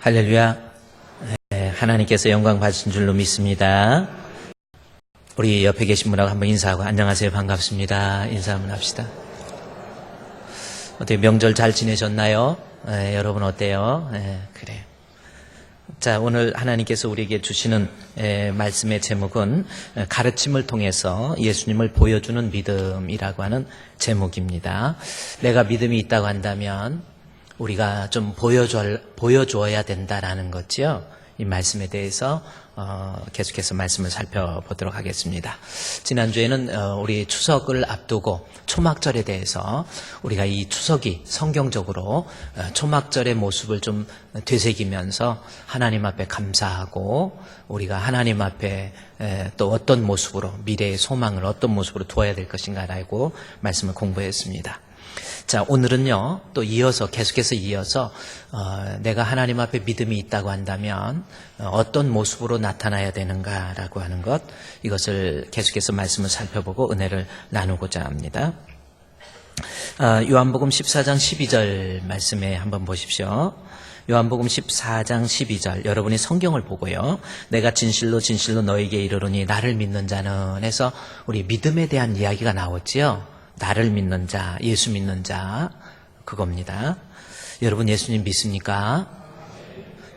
할렐루야. 하나님께서 영광 받으신 줄로 믿습니다. 우리 옆에 계신 분하고 한번 인사하고 안녕하세요, 반갑습니다. 인사 한번 합시다. 어떻게 명절 잘 지내셨나요? 여러분 어때요? 그래요. 자, 오늘 하나님께서 우리에게 주시는 말씀의 제목은 가르침을 통해서 예수님을 보여주는 믿음이라고 하는 제목입니다. 내가 믿음이 있다고 한다면 우리가 좀 보여줘야 된다라는 거죠. 이 말씀에 대해서 계속해서 말씀을 살펴보도록 하겠습니다. 지난주에는 우리 추석을 앞두고 초막절에 대해서 우리가 이 추석이 성경적으로 초막절의 모습을 좀 되새기면서 하나님 앞에 감사하고 우리가 하나님 앞에 또 어떤 모습으로 미래의 소망을 어떤 모습으로 두어야 될 것인가라고 말씀을 공부했습니다. 자, 오늘은요, 또 계속해서 이어서, 내가 하나님 앞에 믿음이 있다고 한다면, 어떤 모습으로 나타나야 되는가라고 하는 것, 이것을 계속해서 말씀을 살펴보고 은혜를 나누고자 합니다. 요한복음 14장 12절 말씀에 한번 보십시오. 요한복음 14장 12절, 여러분이 성경을 보고요, 내가 진실로 진실로 너에게 이르노니 나를 믿는 자는 해서 우리 믿음에 대한 이야기가 나오지요. 나를 믿는 자, 예수 믿는 자, 그겁니다. 여러분 예수님 믿습니까?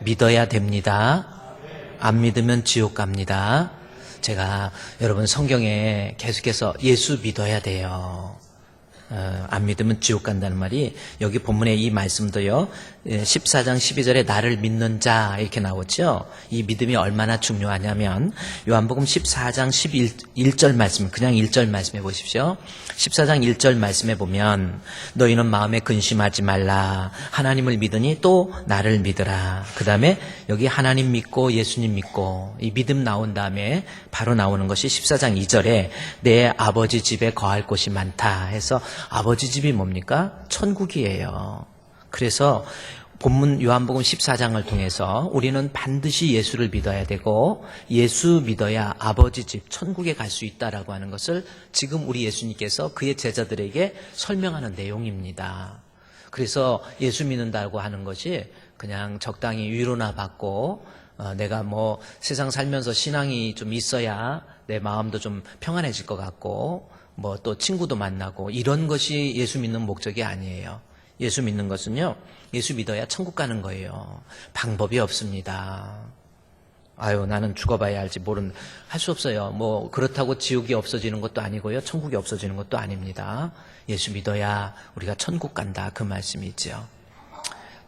믿어야 됩니다. 안 믿으면 지옥 갑니다. 제가 여러분 성경에 계속해서 예수 믿어야 돼요. 안 믿으면 지옥 간다는 말이 여기 본문의 이 말씀도요, 14장 12절에 나를 믿는 자 이렇게 나오죠. 이 믿음이 얼마나 중요하냐면 요한복음 14장 11절 말씀, 그냥 1절 말씀해 보십시오. 14장 1절 말씀해 보면 너희는 마음에 근심하지 말라. 하나님을 믿으니 또 나를 믿으라. 그 다음에 여기 하나님 믿고 예수님 믿고 이 믿음 나온 다음에 바로 나오는 것이 14장 2절에 내 아버지 집에 거할 곳이 많다 해서 아버지 집이 뭡니까? 천국이에요. 그래서 본문 요한복음 14장을 통해서 우리는 반드시 예수를 믿어야 되고 예수 믿어야 아버지 집 천국에 갈 수 있다라고 하는 것을 지금 우리 예수님께서 그의 제자들에게 설명하는 내용입니다. 그래서 예수 믿는다고 하는 것이 그냥 적당히 위로나 받고 내가 뭐 세상 살면서 신앙이 좀 있어야 내 마음도 좀 평안해질 것 같고 뭐 또 친구도 만나고 이런 것이 예수 믿는 목적이 아니에요. 예수 믿는 것은요, 예수 믿어야 천국 가는 거예요. 방법이 없습니다. 아유, 나는 죽어봐야 알지 할 수 없어요. 뭐 그렇다고 지옥이 없어지는 것도 아니고요, 천국이 없어지는 것도 아닙니다. 예수 믿어야 우리가 천국 간다, 그 말씀이죠.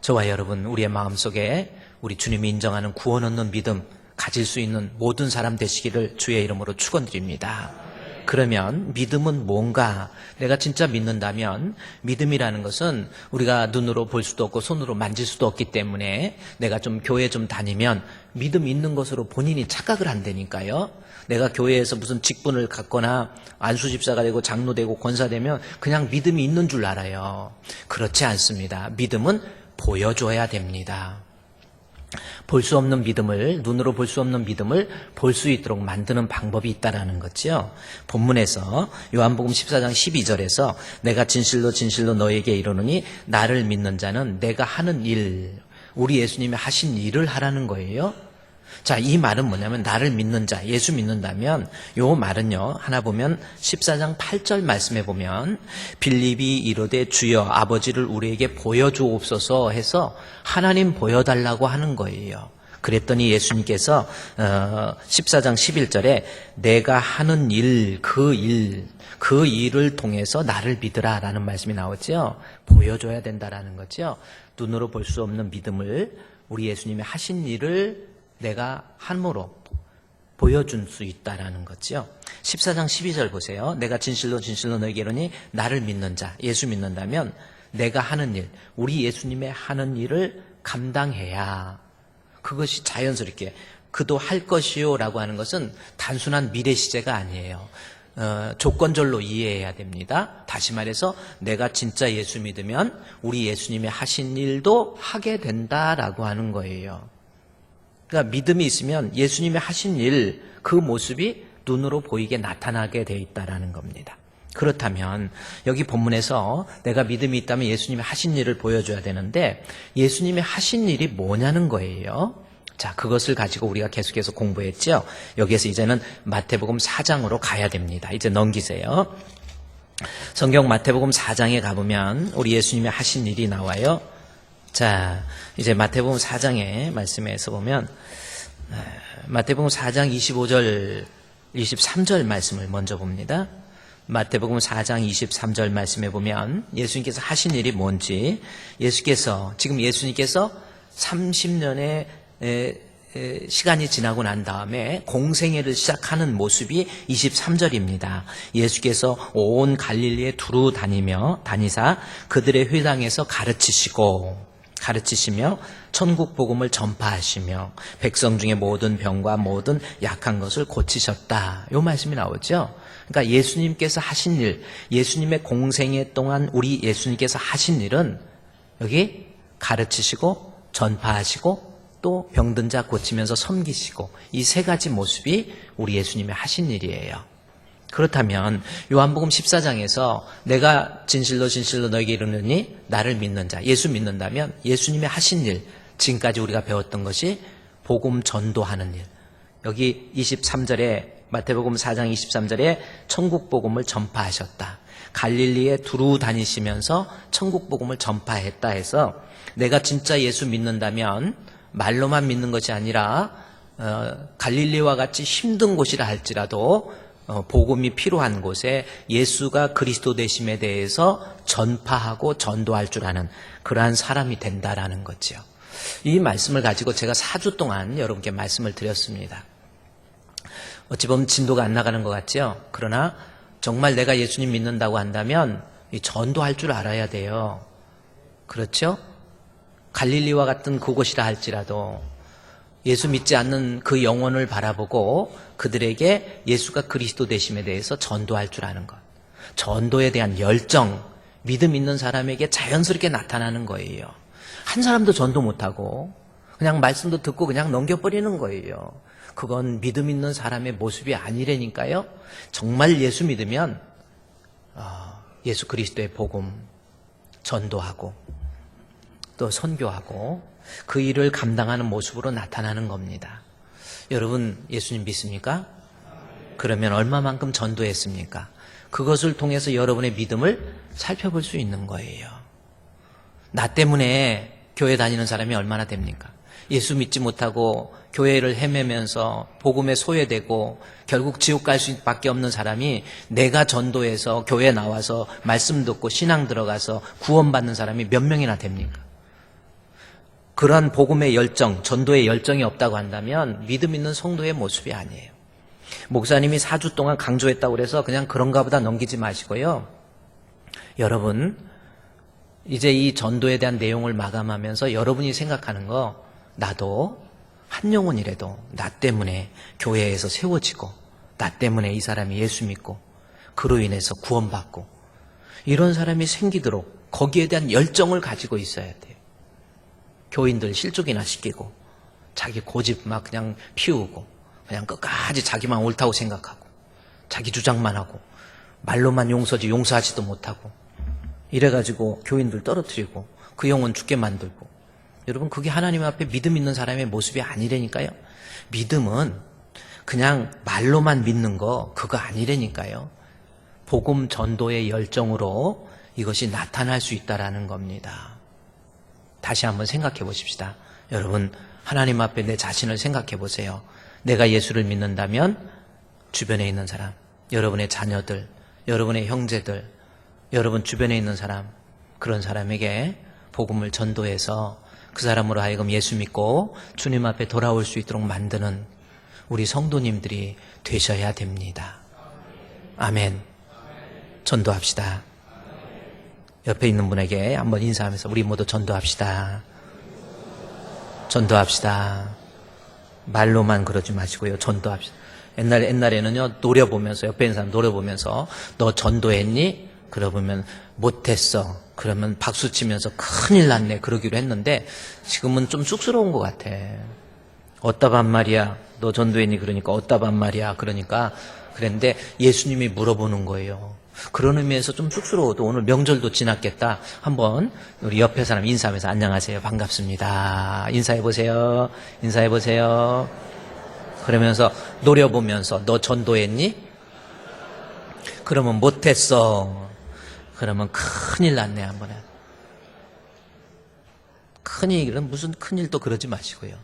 저와 여러분, 우리의 마음속에 우리 주님이 인정하는 구원 얻는 믿음 가질 수 있는 모든 사람 되시기를 주의 이름으로 축원드립니다. 그러면 믿음은 뭔가? 내가 진짜 믿는다면 믿음이라는 것은 우리가 눈으로 볼 수도 없고 손으로 만질 수도 없기 때문에 내가 좀 교회 좀 다니면 믿음 있는 것으로 본인이 착각을 한다니까요. 내가 교회에서 무슨 직분을 갖거나 안수집사가 되고 장로 되고 권사 되면 그냥 믿음이 있는 줄 알아요. 그렇지 않습니다. 믿음은 보여줘야 됩니다. 볼 수 없는 믿음을, 눈으로 볼 수 없는 믿음을 볼 수 있도록 만드는 방법이 있다라는 거죠. 본문에서 요한복음 14장 12절에서 내가 진실로 진실로 너에게 이르노니 나를 믿는 자는 내가 하는 일, 우리 예수님이 하신 일을 하라는 거예요. 자, 이 말은 뭐냐면 나를 믿는 자, 예수 믿는다면 요 말은요, 하나 보면 14장 8절 말씀에 보면 빌립이 이르되 주여 아버지를 우리에게 보여주옵소서 해서 하나님 보여달라고 하는 거예요. 그랬더니 예수님께서 14장 11절에 내가 하는 일, 그 일을 통해서 나를 믿으라 라는 말씀이 나오죠. 보여줘야 된다라는 거죠. 눈으로 볼 수 없는 믿음을 우리 예수님이 하신 일을 내가 함으로 보여줄 수 있다라는 거죠. 14장 12절 보세요. 내가 진실로 진실로 너에게 이르니 나를 믿는 자, 예수 믿는다면 내가 하는 일, 우리 예수님의 하는 일을 감당해야 그것이 자연스럽게 그도 할 것이요 라고 하는 것은 단순한 미래 시제가 아니에요. 조건절로 이해해야 됩니다. 다시 말해서 내가 진짜 예수 믿으면 우리 예수님이 하신 일도 하게 된다라고 하는 거예요. 그러니까 믿음이 있으면 예수님이 하신 일, 그 모습이 눈으로 보이게 나타나게 돼 있다라는 겁니다. 그렇다면 여기 본문에서 내가 믿음이 있다면 예수님이 하신 일을 보여줘야 되는데 예수님이 하신 일이 뭐냐는 거예요. 자, 그것을 가지고 우리가 계속해서 공부했죠. 여기에서 이제는 마태복음 4장으로 가야 됩니다. 이제 넘기세요. 성경 마태복음 4장에 가보면 우리 예수님이 하신 일이 나와요. 자, 이제 마태복음 4장의 말씀에서 보면 마태복음 4장 25절, 23절 말씀을 먼저 봅니다. 마태복음 4장 23절 말씀에 보면 예수님께서 하신 일이 뭔지 지금 예수님께서 30년의 시간이 지나고 난 다음에 공생애를 시작하는 모습이 23절입니다. 예수께서 온 갈릴리에 두루 다니사 그들의 회당에서 가르치시며 천국 복음을 전파하시며 백성 중에 모든 병과 모든 약한 것을 고치셨다. 이 말씀이 나오죠. 그러니까 예수님께서 하신 일, 예수님의 공생애 동안 우리 예수님께서 하신 일은 여기 가르치시고 전파하시고 또 병든 자 고치면서 섬기시고 이 세 가지 모습이 우리 예수님의 하신 일이에요. 그렇다면 요한복음 14장에서 내가 진실로 진실로 너에게 이르노니 나를 믿는 자, 예수 믿는다면 예수님의 하신 일, 지금까지 우리가 배웠던 것이 복음 전도하는 일. 여기 23절에 마태복음 4장 23절에 천국 복음을 전파하셨다. 갈릴리에 두루 다니시면서 천국 복음을 전파했다 해서 내가 진짜 예수 믿는다면 말로만 믿는 것이 아니라 갈릴리와 같이 힘든 곳이라 할지라도 복음이 필요한 곳에 예수가 그리스도 되심에 대해서 전파하고 전도할 줄 아는 그러한 사람이 된다라는 거죠. 이 말씀을 가지고 제가 4주 동안 여러분께 말씀을 드렸습니다. 어찌 보면 진도가 안 나가는 것 같죠? 그러나 정말 내가 예수님 믿는다고 한다면 이 전도할 줄 알아야 돼요. 그렇죠? 갈릴리와 같은 그곳이라 할지라도 예수 믿지 않는 그 영혼을 바라보고 그들에게 예수가 그리스도 되심에 대해서 전도할 줄 아는 것. 전도에 대한 열정, 믿음 있는 사람에게 자연스럽게 나타나는 거예요. 한 사람도 전도 못하고 그냥 말씀도 듣고 그냥 넘겨버리는 거예요. 그건 믿음 있는 사람의 모습이 아니라니까요. 정말 예수 믿으면 예수 그리스도의 복음 전도하고 또 선교하고 그 일을 감당하는 모습으로 나타나는 겁니다. 여러분 예수님 믿습니까? 그러면 얼마만큼 전도했습니까? 그것을 통해서 여러분의 믿음을 살펴볼 수 있는 거예요. 나 때문에 교회 다니는 사람이 얼마나 됩니까? 예수 믿지 못하고 교회를 헤매면서 복음에 소외되고 결국 지옥 갈 수밖에 없는 사람이 내가 전도해서 교회 나와서 말씀 듣고 신앙 들어가서 구원받는 사람이 몇 명이나 됩니까? 그러한 복음의 열정, 전도의 열정이 없다고 한다면 믿음 있는 성도의 모습이 아니에요. 목사님이 4주 동안 강조했다고 그래서 그냥 그런가 보다 넘기지 마시고요. 여러분, 이제 이 전도에 대한 내용을 마감하면서 여러분이 생각하는 거, 나도 한 영혼이라도 나 때문에 교회에서 세워지고 나 때문에 이 사람이 예수 믿고 그로 인해서 구원받고 이런 사람이 생기도록 거기에 대한 열정을 가지고 있어야 돼요. 교인들 실족이나 시키고 자기 고집 막 그냥 피우고 그냥 끝까지 자기만 옳다고 생각하고 자기 주장만 하고 말로만 용서하지도 못하고 이래가지고 교인들 떨어뜨리고 그 영혼 죽게 만들고 여러분 그게 하나님 앞에 믿음 있는 사람의 모습이 아니라니까요. 믿음은 그냥 말로만 믿는 거 그거 아니라니까요. 복음 전도의 열정으로 이것이 나타날 수 있다라는 겁니다. 다시 한번 생각해 보십시다. 여러분 하나님 앞에 내 자신을 생각해 보세요. 내가 예수를 믿는다면 주변에 있는 사람, 여러분의 자녀들, 여러분의 형제들, 여러분 주변에 있는 사람, 그런 사람에게 복음을 전도해서 그 사람으로 하여금 예수 믿고 주님 앞에 돌아올 수 있도록 만드는 우리 성도님들이 되셔야 됩니다. 아멘. 전도합시다. 옆에 있는 분에게 한번 인사하면서 우리 모두 전도합시다. 전도합시다. 말로만 그러지 마시고요. 전도합시다. 옛날에는요, 노려보면서, 옆에 있는 사람 노려보면서, 너 전도했니? 그러면 못했어. 그러면 박수 치면서 큰일 났네. 그러기로 했는데, 지금은 좀 쑥스러운 것 같아. 어따 반 말이야. 너 전도했니? 그러니까, 어따 반 말이야. 그러니까, 그랬는데, 예수님이 물어보는 거예요. 그런 의미에서 좀 쑥스러워도 오늘 명절도 지났겠다. 한번 우리 옆에 사람 인사하면서 안녕하세요. 반갑습니다. 인사해보세요. 인사해보세요. 그러면서 노려보면서 너 전도했니? 그러면 못했어. 그러면 큰일 났네. 한번 해. 큰일은 무슨 큰일도 그러지 마시고요.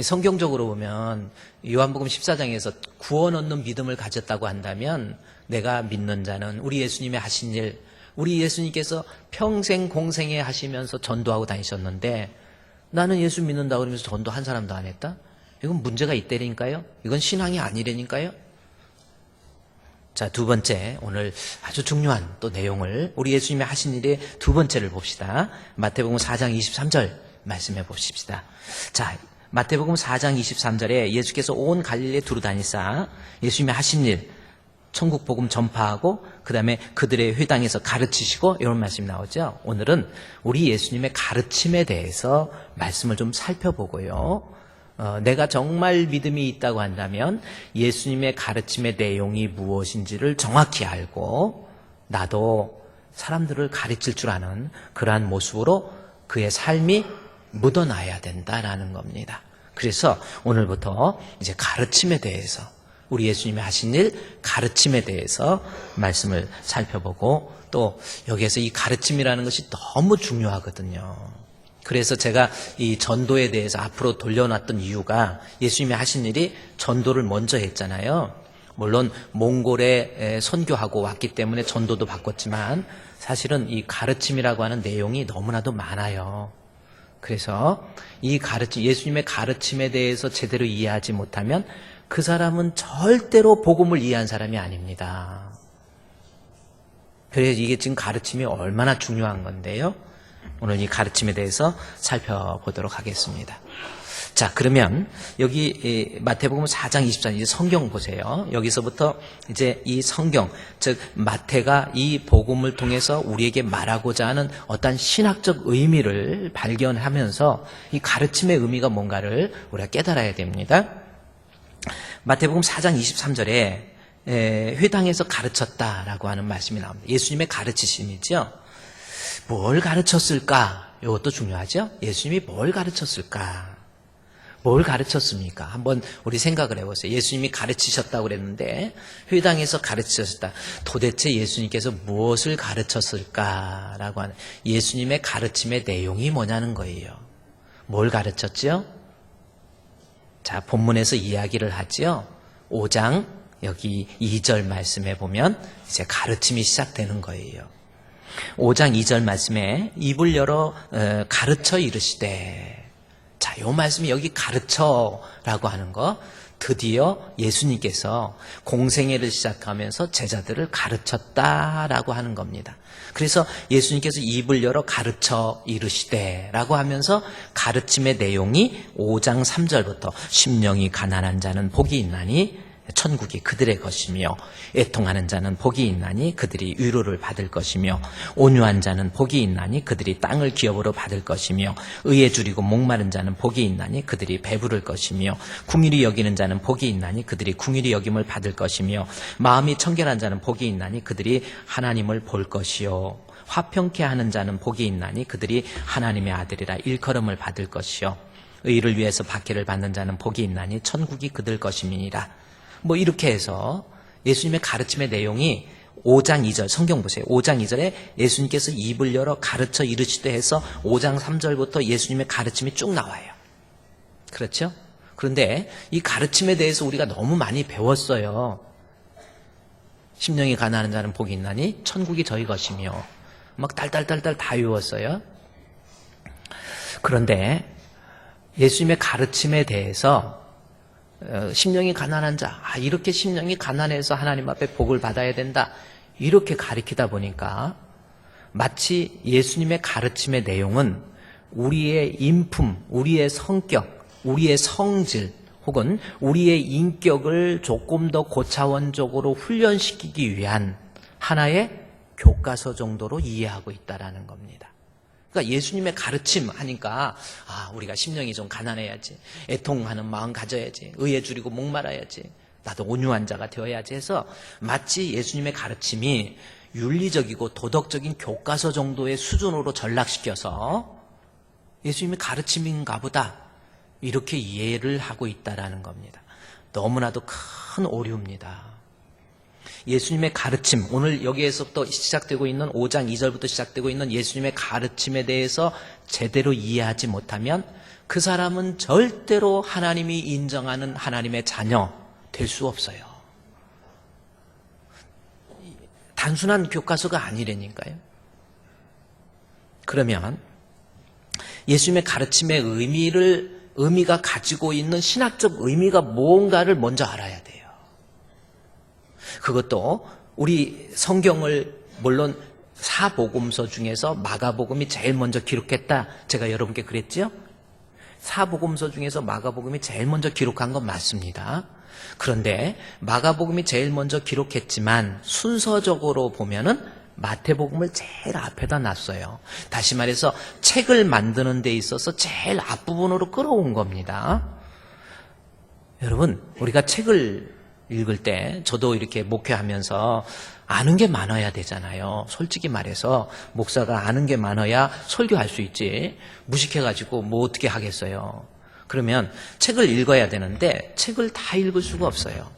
성경적으로 보면 요한복음 14장에서 구원 얻는 믿음을 가졌다고 한다면 내가 믿는 자는 우리 예수님의 하신 일, 우리 예수님께서 평생 공생애 하시면서 전도하고 다니셨는데 나는 예수 믿는다고 그러면서 전도 한 사람도 안 했다? 이건 문제가 있다니까요. 이건 신앙이 아니라니까요. 자, 두 번째, 오늘 아주 중요한 또 내용을 우리 예수님의 하신 일의 두 번째를 봅시다. 마태복음 4장 23절 말씀해 봅시다. 자, 마태복음 4장 23절에 예수께서 온 갈릴리에 두루 다니사 예수님의 하신 일, 천국 복음 전파하고 그 다음에 그들의 회당에서 가르치시고 이런 말씀이 나오죠. 오늘은 우리 예수님의 가르침에 대해서 말씀을 좀 살펴보고요. 내가 정말 믿음이 있다고 한다면 예수님의 가르침의 내용이 무엇인지를 정확히 알고 나도 사람들을 가르칠 줄 아는 그러한 모습으로 그의 삶이 묻어나야 된다라는 겁니다. 그래서 오늘부터 이제 가르침에 대해서 우리 예수님이 하신 일 가르침에 대해서 말씀을 살펴보고 또 여기에서 이 가르침이라는 것이 너무 중요하거든요. 그래서 제가 이 전도에 대해서 앞으로 돌려놨던 이유가 예수님이 하신 일이 전도를 먼저 했잖아요. 물론 몽골에 선교하고 왔기 때문에 전도도 바꿨지만 사실은 이 가르침이라고 하는 내용이 너무나도 많아요. 그래서 이 가르침, 예수님의 가르침에 대해서 제대로 이해하지 못하면 그 사람은 절대로 복음을 이해한 사람이 아닙니다. 그래서 이게 지금 가르침이 얼마나 중요한 건데요. 오늘 이 가르침에 대해서 살펴보도록 하겠습니다. 자, 그러면 여기 마태복음 4장 24절 이제 성경 보세요. 여기서부터 이제 이 성경, 즉 마태가 이 복음을 통해서 우리에게 말하고자 하는 어떤 신학적 의미를 발견하면서 이 가르침의 의미가 뭔가를 우리가 깨달아야 됩니다. 마태복음 4장 23절에 회당에서 가르쳤다라고 하는 말씀이 나옵니다. 예수님의 가르치심이죠. 뭘 가르쳤을까? 이것도 중요하죠. 예수님이 뭘 가르쳤을까? 뭘 가르쳤습니까? 한번 우리 생각을 해보세요. 예수님이 가르치셨다고 그랬는데 회당에서 가르치셨다. 도대체 예수님께서 무엇을 가르쳤을까라고 하는 예수님의 가르침의 내용이 뭐냐는 거예요. 뭘 가르쳤죠? 자, 본문에서 이야기를 하죠. 5장 여기 2절 말씀에 보면 이제 가르침이 시작되는 거예요. 5장 2절 말씀에 입을 열어 가르쳐 이르시되, 자, 요 말씀이 여기 가르쳐라고 하는 거 드디어 예수님께서 공생애를 시작하면서 제자들을 가르쳤다라고 하는 겁니다. 그래서 예수님께서 입을 열어 가르쳐 이르시되라고 하면서 가르침의 내용이 5장 3절부터 심령이 가난한 자는 복이 있나니 천국이 그들의 것이며 애통하는 자는 복이 있나니 그들이 위로를 받을 것이며 온유한 자는 복이 있나니 그들이 땅을 기업으로 받을 것이며 의에 줄이고 목마른 자는 복이 있나니 그들이 배부를 것이며 궁일이 여기는 자는 복이 있나니 그들이 궁일이 여김을 받을 것이며 마음이 청결한 자는 복이 있나니 그들이 하나님을 볼 것이요 화평케 하는 자는 복이 있나니 그들이 하나님의 아들이라 일컬음을 받을 것이요 의를 위해서 박해를 받는 자는 복이 있나니 천국이 그들 것임이니라. 뭐 이렇게 해서 예수님의 가르침의 내용이 5장 2절 성경 보세요. 5장 2절에 예수님께서 입을 열어 가르쳐 이르시되 해서 5장 3절부터 예수님의 가르침이 쭉 나와요. 그렇죠? 그런데 이 가르침에 대해서 우리가 너무 많이 배웠어요. 심령이 가난한 자는 복이 있나니 천국이 저희 것이며 막 딸딸딸딸 다 외웠어요. 그런데 예수님의 가르침에 대해서 심령이 가난한 자, 이렇게 심령이 가난해서 하나님 앞에 복을 받아야 된다, 이렇게 가르치다 보니까 마치 예수님의 가르침의 내용은 우리의 인품, 우리의 성격, 우리의 성질 혹은 우리의 인격을 조금 더 고차원적으로 훈련시키기 위한 하나의 교과서 정도로 이해하고 있다라는 겁니다. 그러니까 예수님의 가르침 하니까 우리가 심령이 좀 가난해야지, 애통하는 마음 가져야지, 의에 줄이고 목말아야지, 나도 온유한 자가 되어야지 해서 마치 예수님의 가르침이 윤리적이고 도덕적인 교과서 정도의 수준으로 전락시켜서 예수님의 가르침인가 보다 이렇게 이해를 하고 있다라는 겁니다. 너무나도 큰 오류입니다. 예수님의 가르침, 오늘 여기에서부터 시작되고 있는 5장 2절부터 시작되고 있는 예수님의 가르침에 대해서 제대로 이해하지 못하면 그 사람은 절대로 하나님이 인정하는 하나님의 자녀 될 수 없어요. 단순한 교과서가 아니라니까요. 그러면 예수님의 가르침의 의미가 가지고 있는 신학적 의미가 뭔가를 먼저 알아야 돼요. 그것도 우리 성경을 물론 사복음서 중에서 마가복음이 제일 먼저 기록했다. 제가 여러분께 그랬죠? 사복음서 중에서 마가복음이 제일 먼저 기록한 건 맞습니다. 그런데 마가복음이 제일 먼저 기록했지만 순서적으로 보면은 마태복음을 제일 앞에다 놨어요. 다시 말해서 책을 만드는 데 있어서 제일 앞부분으로 끌어온 겁니다. 여러분, 우리가 책을 읽을 때 저도 이렇게 목회하면서 아는 게 많아야 되잖아요. 솔직히 말해서 목사가 아는 게 많아야 설교할 수 있지. 무식해가지고 뭐 어떻게 하겠어요. 그러면 책을 읽어야 되는데 책을 다 읽을 수가 없어요.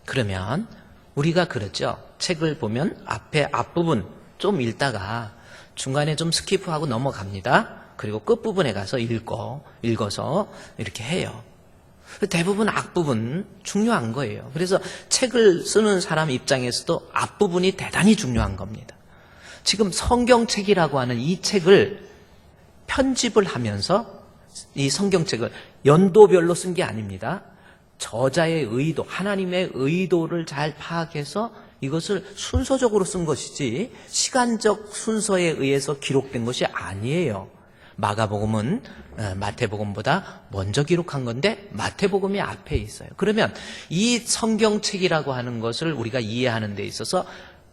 그러면 우리가 그렇죠. 책을 보면 앞부분 좀 읽다가 중간에 좀 스키프하고 넘어갑니다. 그리고 끝부분에 가서 읽어서 이렇게 해요. 대부분 앞부분 중요한 거예요. 그래서 책을 쓰는 사람 입장에서도 앞부분이 대단히 중요한 겁니다. 지금 성경책이라고 하는 이 책을 편집을 하면서 이 성경책을 연도별로 쓴 게 아닙니다. 저자의 의도, 하나님의 의도를 잘 파악해서 이것을 순서적으로 쓴 것이지 시간적 순서에 의해서 기록된 것이 아니에요. 마가복음은 마태복음보다 먼저 기록한 건데 마태복음이 앞에 있어요. 그러면 이 성경책이라고 하는 것을 우리가 이해하는 데 있어서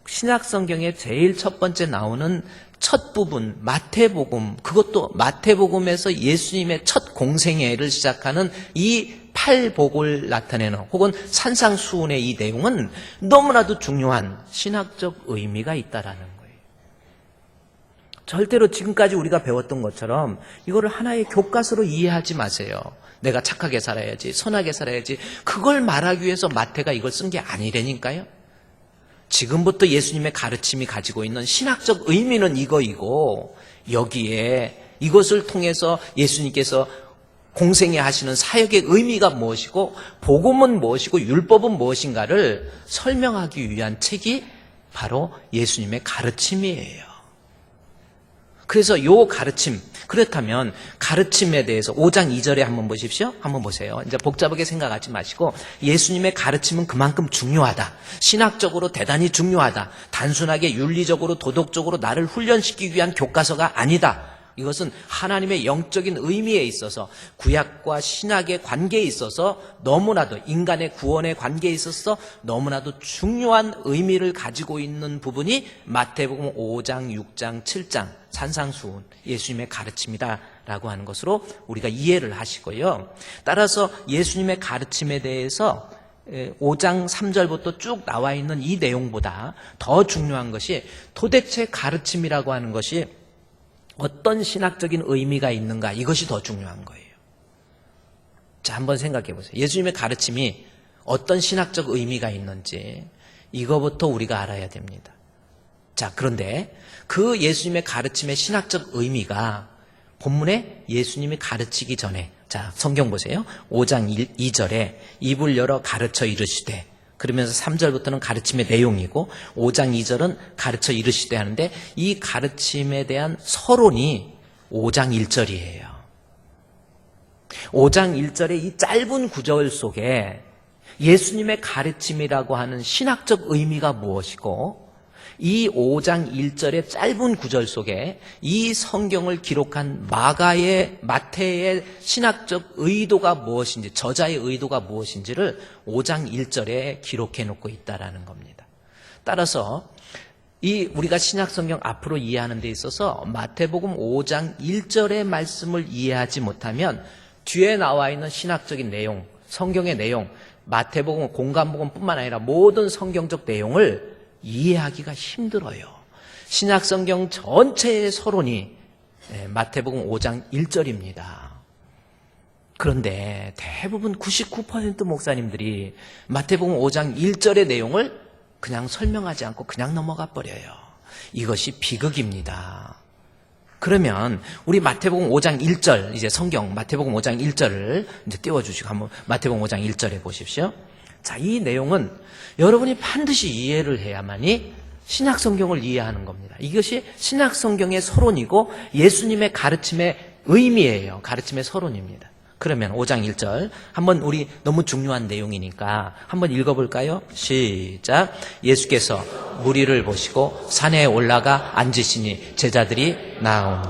신약성경에 제일 첫 번째 나오는 첫 부분 마태복음, 그것도 마태복음에서 예수님의 첫 공생애를 시작하는 이 팔복을 나타내는 혹은 산상수훈의 이 내용은 너무나도 중요한 신학적 의미가 있다라는 거예요. 절대로 지금까지 우리가 배웠던 것처럼 이거를 하나의 교과서로 이해하지 마세요. 내가 착하게 살아야지, 선하게 살아야지. 그걸 말하기 위해서 마태가 이걸 쓴 게 아니라니까요. 지금부터 예수님의 가르침이 가지고 있는 신학적 의미는 이거이고 여기에 이것을 통해서 예수님께서 공생애 하시는 사역의 의미가 무엇이고 복음은 무엇이고 율법은 무엇인가를 설명하기 위한 책이 바로 예수님의 가르침이에요. 그래서 요 가르침, 그렇다면 가르침에 대해서 5장 2절에 한번 보십시오. 한번 보세요. 이제 복잡하게 생각하지 마시고 예수님의 가르침은 그만큼 중요하다. 신학적으로 대단히 중요하다. 단순하게 윤리적으로 도덕적으로 나를 훈련시키기 위한 교과서가 아니다. 이것은 하나님의 영적인 의미에 있어서 구약과 신약의 관계에 있어서 너무나도 인간의 구원의 관계에 있어서 너무나도 중요한 의미를 가지고 있는 부분이 마태복음 5장, 6장, 7장 산상수훈 예수님의 가르침이다라고 하는 것으로 우리가 이해를 하시고요. 따라서 예수님의 가르침에 대해서 5장 3절부터 쭉 나와 있는 이 내용보다 더 중요한 것이 도대체 가르침이라고 하는 것이 어떤 신학적인 의미가 있는가, 이것이 더 중요한 거예요. 자, 한번 생각해 보세요. 예수님의 가르침이 어떤 신학적 의미가 있는지 이거부터 우리가 알아야 됩니다. 자, 그런데 그 예수님의 가르침의 신학적 의미가 본문에 예수님이 가르치기 전에, 자, 성경 보세요. 5장 2절에 입을 열어 가르쳐 이르시되, 그러면서 3절부터는 가르침의 내용이고 5장 2절은 가르쳐 이르시되 하는데 이 가르침에 대한 서론이 5장 1절이에요. 5장 1절의 이 짧은 구절 속에 예수님의 가르침이라고 하는 신학적 의미가 무엇이고 이 5장 1절의 짧은 구절 속에 이 성경을 기록한 마태의 신학적 의도가 무엇인지, 저자의 의도가 무엇인지를 5장 1절에 기록해 놓고 있다라는 겁니다. 따라서 우리가 신약 성경 앞으로 이해하는 데 있어서 마태복음 5장 1절의 말씀을 이해하지 못하면 뒤에 나와 있는 신학적인 내용, 성경의 내용, 마태복음, 공관복음뿐만 아니라 모든 성경적 내용을 이해하기가 힘들어요. 신약성경 전체의 서론이 마태복음 5장 1절입니다. 그런데 대부분 99% 목사님들이 마태복음 5장 1절의 내용을 그냥 설명하지 않고 그냥 넘어가 버려요. 이것이 비극입니다. 그러면 우리 마태복음 5장 1절, 이제 성경 마태복음 5장 1절을 이제 띄워주시고 한번 마태복음 5장 1절에 보십시오. 자, 이 내용은 여러분이 반드시 이해를 해야만이 신약 성경을 이해하는 겁니다. 이것이 신약 성경의 서론이고 예수님의 가르침의 의미예요. 가르침의 서론입니다. 그러면 5장 1절 한번 우리 너무 중요한 내용이니까 한번 읽어볼까요? 시작. 예수께서 무리를 보시고 산에 올라가 앉으시니 제자들이 나오니.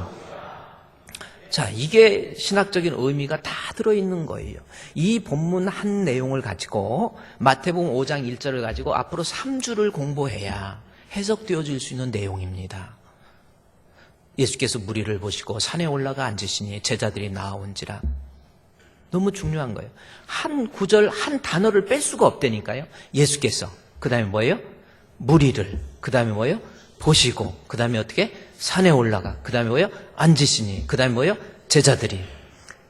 자, 이게 신학적인 의미가 다 들어있는 거예요. 이 본문 한 내용을 가지고 마태복음 5장 1절을 가지고 앞으로 3주를 공부해야 해석되어질 수 있는 내용입니다. 예수께서 무리를 보시고 산에 올라가 앉으시니 제자들이 나온지라. 너무 중요한 거예요. 한 구절, 한 단어를 뺄 수가 없다니까요. 예수께서, 그 다음에 뭐예요? 무리를, 그 다음에 뭐예요? 보시고, 그 다음에 어떻게? 산에 올라가, 그 다음에 뭐예요? 앉으시니, 그 다음에 뭐예요? 제자들이.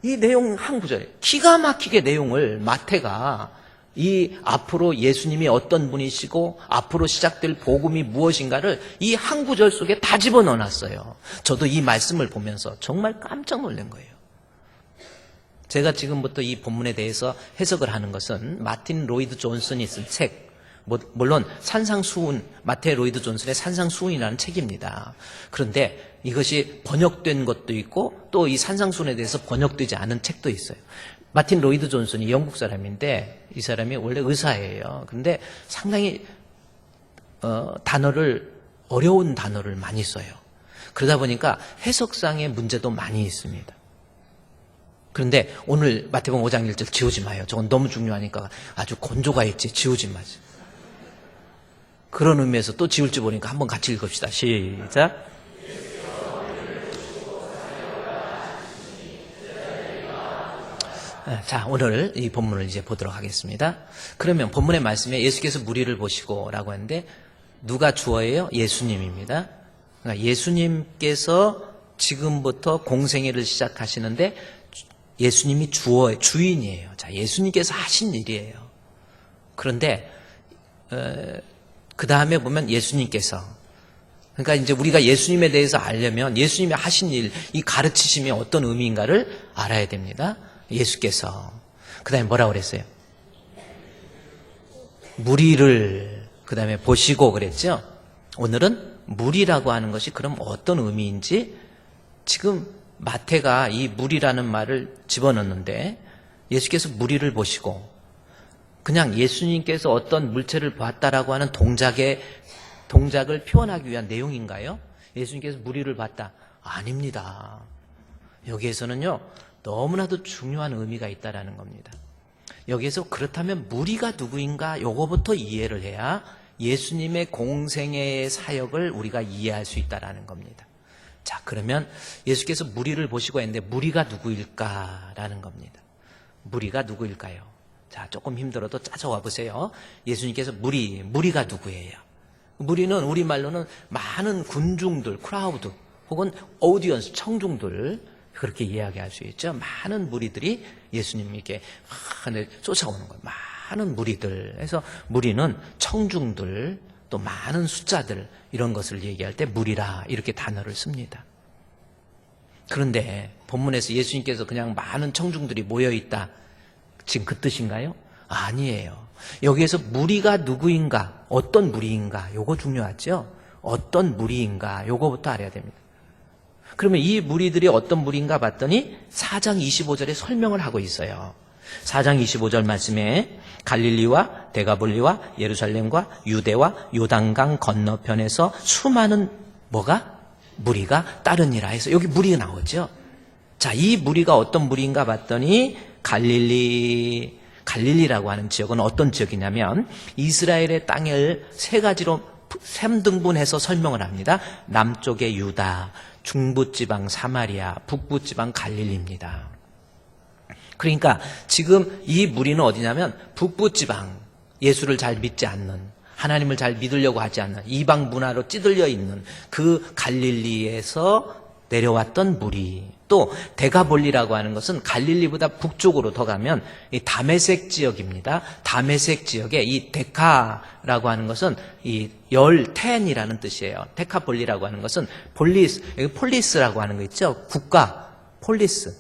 이 내용 한 구절에 기가 막히게 내용을 마태가 이 앞으로 예수님이 어떤 분이시고 앞으로 시작될 복음이 무엇인가를 이 한 구절 속에 다 집어넣어놨어요. 저도 이 말씀을 보면서 정말 깜짝 놀란 거예요. 제가 지금부터 이 본문에 대해서 해석을 하는 것은 마틴 로이드 존슨이 쓴 책, 물론 산상수훈, 마태 로이드 존슨의 산상수훈이라는 책입니다. 그런데 이것이 번역된 것도 있고 또 이 산상수훈에 대해서 번역되지 않은 책도 있어요. 마틴 로이드 존슨이 영국 사람인데 이 사람이 원래 의사예요. 그런데 상당히 어려운 단어를 많이 써요. 그러다 보니까 해석상의 문제도 많이 있습니다. 그런데 오늘 마태복음 5장 1절 지우지 마요. 저건 너무 중요하니까 아주 건조가 있지 지우지 마세요. 그런 의미에서 또 지울지 모르니까 한번 같이 읽읍시다. 시작. 자, 오늘 이 본문을 이제 보도록 하겠습니다. 그러면 본문의 말씀에 예수께서 무리를 보시고 라고 하는데 누가 주어예요? 예수님입니다. 그러니까 예수님께서 지금부터 공생애를 시작하시는데 예수님이 주인이에요. 자, 예수님께서 하신 일이에요. 그런데 그 다음에 보면 예수님께서, 그러니까 이제 우리가 예수님에 대해서 알려면 예수님이 하신 일, 이 가르치심이 어떤 의미인가를 알아야 됩니다. 예수께서 그 다음에 뭐라고 그랬어요? 무리를 그 다음에 보시고 그랬죠. 오늘은 무리라고 하는 것이 그럼 어떤 의미인지 지금 마태가 이 무리라는 말을 집어넣는데 예수께서 무리를 보시고 그냥 예수님께서 어떤 물체를 봤다라고 하는 동작을 표현하기 위한 내용인가요? 예수님께서 무리를 봤다. 아닙니다. 여기에서는요 너무나도 중요한 의미가 있다라는 겁니다. 여기에서 그렇다면 무리가 누구인가 요거부터 이해를 해야 예수님의 공생애의 사역을 우리가 이해할 수 있다라는 겁니다. 자, 그러면 예수께서 무리를 보시고 했는데 무리가 누구일까라는 겁니다. 무리가 누구일까요? 자, 조금 힘들어도 짜져와 보세요. 예수님께서 무리가 누구예요? 무리는 우리말로는 많은 군중들, 크라우드 혹은 오디언스, 청중들 그렇게 이야기할 수 있죠. 많은 무리들이 예수님께 쫓아오는 거예요. 많은 무리들. 그래서 무리는 청중들 또 많은 숫자들 이런 것을 얘기할 때 무리라 이렇게 단어를 씁니다. 그런데 본문에서 예수님께서 그냥 많은 청중들이 모여있다 지금 그 뜻인가요? 아니에요. 여기에서 무리가 누구인가 어떤 무리인가 요거 중요하죠. 어떤 무리인가 요거부터 알아야 됩니다. 그러면 이 무리들이 어떤 무리인가 봤더니 4장 25절에 설명을 하고 있어요. 4장 25절 말씀에 갈릴리와 데가볼리와 예루살렘과 유대와 요단강 건너편에서 수많은 무리가 따르니라 해서 여기 무리가 나오죠. 자, 이 무리가 어떤 무리인가 봤더니 갈릴리라고 하는 지역은 어떤 지역이냐면 이스라엘의 땅을 세 가지로 3등분해서 설명을 합니다. 남쪽의 유다, 중부지방 사마리아, 북부지방 갈릴리입니다. 그러니까 지금 이 무리는 어디냐면 북부지방, 예수를 잘 믿지 않는, 하나님을 잘 믿으려고 하지 않는, 이방 문화로 찌들려 있는 그 갈릴리에서 내려왔던 무리. 또 데가볼리라고 하는 것은 갈릴리보다 북쪽으로 더 가면 이 다메섹 지역입니다. 다메섹 지역에 이 데카라고 하는 것은 이 텐이라는 뜻이에요. 데카볼리라고 하는 것은 여기 폴리스라고 하는 거 있죠. 국가, 폴리스.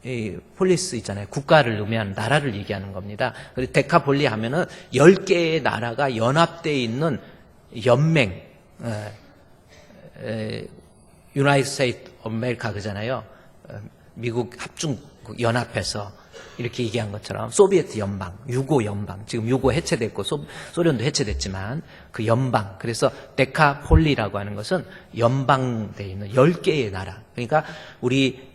이 폴리스 있잖아요. 국가를 의미하는 나라를 얘기하는 겁니다. 그리고 데카볼리 하면은 10개의 나라가 연합되어 있는 연맹, 유나이티드 스테이트 아메리카 그러잖아요. 미국 합중 연합해서 이렇게 얘기한 것처럼 소비에트 연방, 유고 연방, 지금 유고 해체됐고 소련도 해체됐지만 그 연방, 그래서 데카폴리라고 하는 것은 연방되어 있는 10개의 나라. 그러니까 우리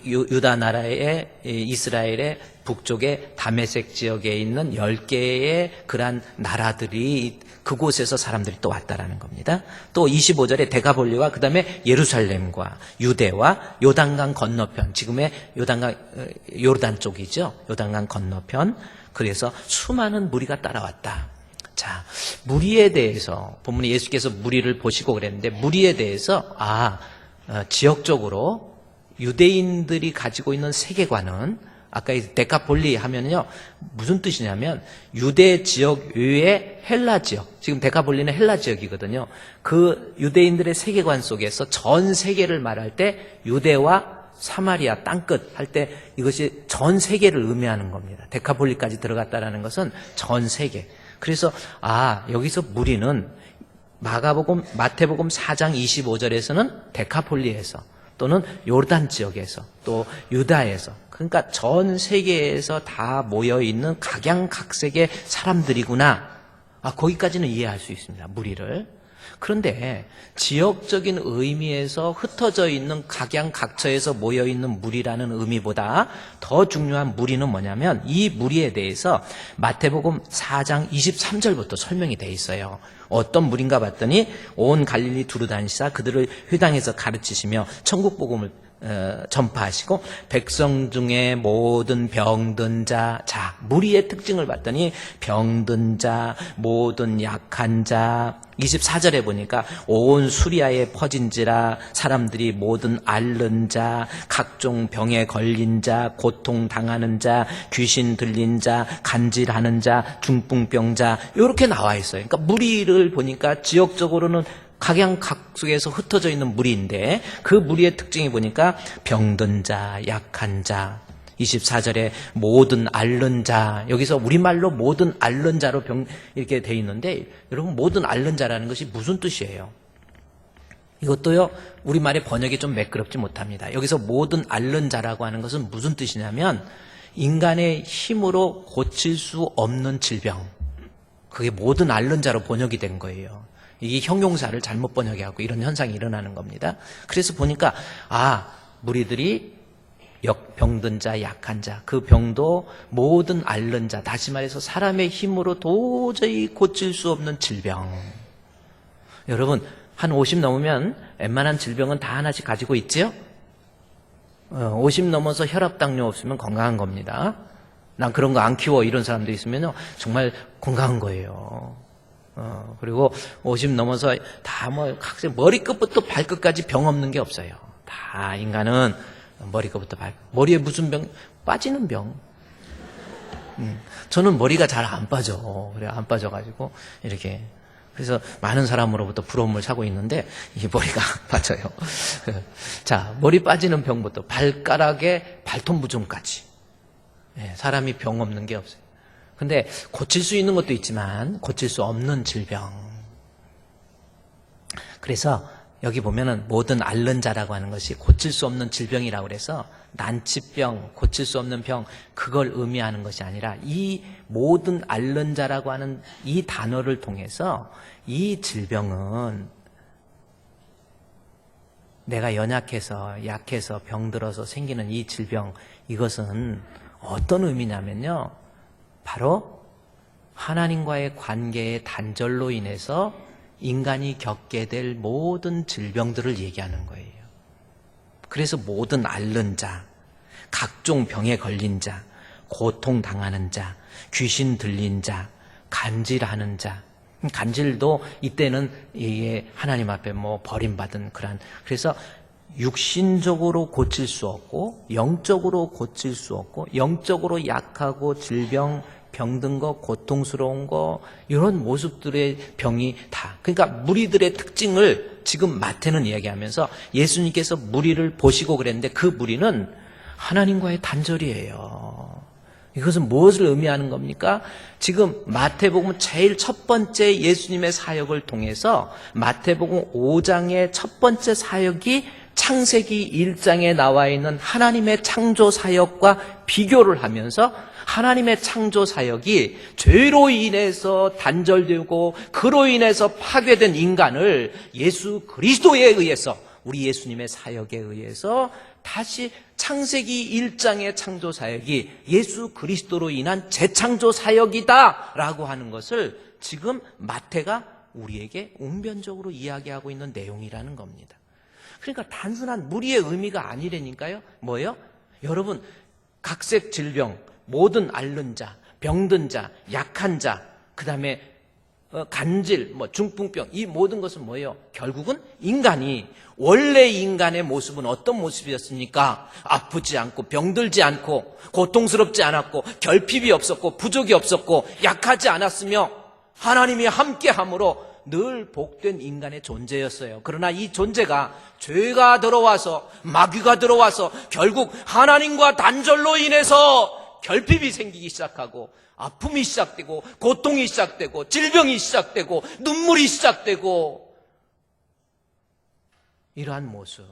유다 나라의 이스라엘의 북쪽의 다메섹 지역에 있는 10개의 그러한 나라들이 그곳에서 사람들이 또 왔다라는 겁니다. 또 25절에 데가볼리와 그 다음에 예루살렘과 유대와 요단강 건너편, 지금의 요르단 쪽이죠. 요단강 건너편. 그래서 수많은 무리가 따라왔다. 자, 무리에 대해서 본문에 예수께서 무리를 보시고 그랬는데 무리에 대해서 지역적으로 유대인들이 가지고 있는 세계관은 아까 이 데카폴리 하면요 무슨 뜻이냐면 유대 지역 외에 헬라 지역, 지금 데카폴리는 헬라 지역이거든요. 그 유대인들의 세계관 속에서 전 세계를 말할 때 유대와 사마리아 땅끝 할 때 이것이 전 세계를 의미하는 겁니다. 데카폴리까지 들어갔다라는 것은 전 세계. 그래서 여기서 무리는 마태복음 4장 25절에서는 데카폴리에서 또는 요르단 지역에서 또 유다에서, 그러니까 전 세계에서 다 모여있는 각양각색의 사람들이구나. 거기까지는 이해할 수 있습니다. 무리를. 그런데 지역적인 의미에서 흩어져 있는 각양각처에서 모여있는 무리라는 의미보다 더 중요한 무리는 뭐냐면 이 무리에 대해서 마태복음 4장 23절부터 설명이 돼 있어요. 어떤 무리인가 봤더니 온 갈릴리 두루다니시사 그들을 회당에서 가르치시며 천국 복음을 전파하시고 백성 중에 모든 병든 자, 무리의 특징을 봤더니 병든 자, 모든 약한 자, 24절에 보니까 온 수리아에 퍼진지라 사람들이 모든 앓는 자, 각종 병에 걸린 자, 고통 당하는 자, 귀신 들린 자, 간질하는 자, 중풍병자 이렇게 나와 있어요. 그러니까 무리를 보니까 지역적으로는 각양각색에서 흩어져 있는 무리인데 그 무리의 특징이 보니까 병든 자, 약한 자, 24절에 모든 앓는 자, 여기서 우리말로 모든 앓는 자로 이렇게 돼 있는데 여러분 모든 앓는 자라는 것이 무슨 뜻이에요? 이것도요 우리말의 번역이 좀 매끄럽지 못합니다. 여기서 모든 앓는 자라고 하는 것은 무슨 뜻이냐면 인간의 힘으로 고칠 수 없는 질병, 그게 모든 앓는 자로 번역이 된 거예요. 이게 형용사를 잘못 번역해갖고 이런 현상이 일어나는 겁니다. 그래서 보니까 무리들이 병든 자, 약한 자, 그 병도 모든 앓는 자, 다시 말해서 사람의 힘으로 도저히 고칠 수 없는 질병. 여러분 한 50 넘으면 웬만한 질병은 다 하나씩 가지고 있지요? 50 넘어서 혈압, 당뇨 없으면 건강한 겁니다. 난 그런 거 안 키워 이런 사람도 있으면 정말 건강한 거예요. 그리고 50 넘어서 다 각색 머리끝부터 발끝까지 병 없는 게 없어요. 다 인간은 머리끝부터 머리에 무슨 병? 빠지는 병. 저는 머리가 잘 안 빠져. 그래 안 빠져가지고 이렇게. 그래서 많은 사람으로부터 부러움을 사고 있는데 이 머리가 빠져요. 자, 머리 빠지는 병부터 발가락에 발톱 무좀까지. 사람이 병 없는 게 없어요. 근데 고칠 수 있는 것도 있지만 고칠 수 없는 질병. 그래서 여기 보면은 모든 앓는 자라고 하는 것이 고칠 수 없는 질병이라고 그래서 난치병, 고칠 수 없는 병, 그걸 의미하는 것이 아니라 이 모든 앓는 자라고 하는 이 단어를 통해서 이 질병은 내가 연약해서 약해서 병들어서 생기는 이 질병, 이것은 어떤 의미냐면요, 바로 하나님과의 관계의 단절로 인해서 인간이 겪게 될 모든 질병들을 얘기하는 거예요. 그래서 모든 앓는 자, 각종 병에 걸린 자, 고통당하는 자, 귀신 들린 자, 간질하는 자. 간질도 이때는 이게 하나님 앞에 뭐 버림받은 그러한, 그래서 육신적으로 고칠 수 없고 영적으로 고칠 수 없고 영적으로 약하고 질병, 병든 거, 고통스러운 거, 이런 모습들의 병이 다, 그러니까 무리들의 특징을 지금 마태는 이야기하면서 예수님께서 무리를 보시고 그랬는데 그 무리는 하나님과의 단절이에요. 이것은 무엇을 의미하는 겁니까? 지금 마태복음 제일 첫 번째 예수님의 사역을 통해서 마태복음 5장의 첫 번째 사역이 창세기 1장에 나와 있는 하나님의 창조 사역과 비교를 하면서 하나님의 창조 사역이 죄로 인해서 단절되고 그로 인해서 파괴된 인간을 예수 그리스도에 의해서, 우리 예수님의 사역에 의해서 다시 창세기 1장의 창조 사역이 예수 그리스도로 인한 재창조 사역이다라고 하는 것을 지금 마태가 우리에게 웅변적으로 이야기하고 있는 내용이라는 겁니다. 그러니까 단순한 무리의 의미가 아니라니까요. 뭐예요? 여러분, 각색 질병, 모든 앓는 자, 병든 자, 약한 자, 그 다음에 간질, 중풍병, 이 모든 것은 뭐예요? 결국은 인간이, 원래 인간의 모습은 어떤 모습이었습니까? 아프지 않고 병들지 않고 고통스럽지 않았고 결핍이 없었고 부족이 없었고 약하지 않았으며 하나님이 함께함으로 늘 복된 인간의 존재였어요. 그러나 이 존재가 죄가 들어와서, 마귀가 들어와서 결국 하나님과 단절로 인해서 결핍이 생기기 시작하고 아픔이 시작되고 고통이 시작되고 질병이 시작되고 눈물이 시작되고 이러한 모습.